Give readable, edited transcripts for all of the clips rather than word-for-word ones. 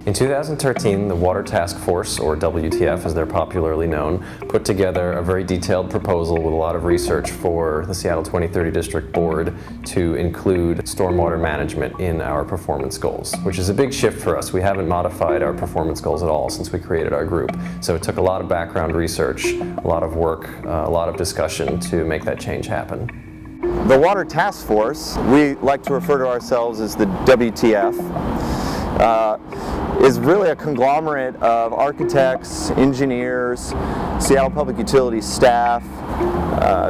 In 2013, the Water Task Force, or WTF as they're popularly known, put together a very detailed proposal with a lot of research for the Seattle 2030 District Board to include stormwater management in our performance goals, which is a big shift for us. We haven't modified our performance goals at all since we created our group. So it took a lot of background research, a lot of work, a lot of discussion to make that change happen. The Water Task Force, we like to refer to ourselves as the WTF, is really a conglomerate of architects, engineers, Seattle Public Utilities staff,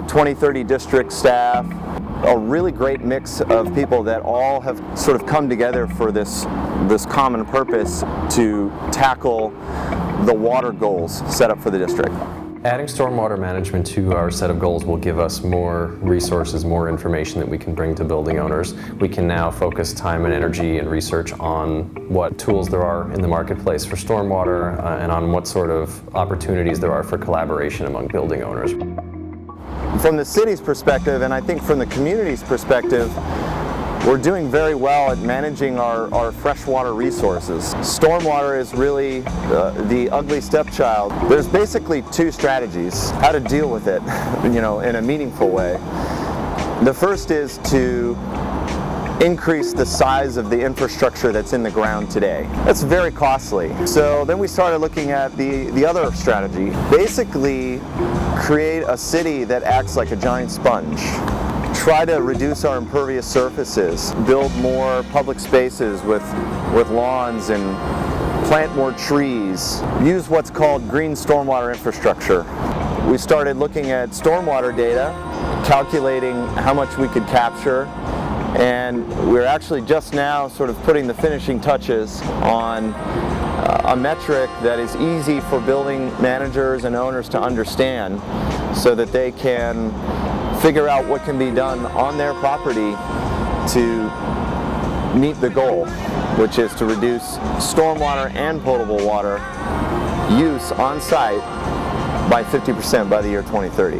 2030 district staff, a really great mix of people that all have sort of come together for this common purpose to tackle the water goals set up for the district. Adding stormwater management to our set of goals will give us more resources, more information that we can bring to building owners. We can now focus time and energy and research on what tools there are in the marketplace for stormwater and on what sort of opportunities there are for collaboration among building owners. From the city's perspective, and I think from the community's perspective, we're doing very well at managing our freshwater resources. Stormwater is really the ugly stepchild. There's basically two strategies how to deal with it, in a meaningful way. The first is to increase the size of the infrastructure that's in the ground today. That's very costly. So then we started looking at the other strategy. Basically, create a city that acts like a giant sponge. Try to reduce our impervious surfaces, build more public spaces with lawns and plant more trees, use what's called green stormwater infrastructure. We started looking at stormwater data, calculating how much we could capture, and we're actually just now sort of putting the finishing touches on a metric that is easy for building managers and owners to understand so that they can figure out what can be done on their property to meet the goal, which is to reduce stormwater and potable water use on site by 50% by the year 2030.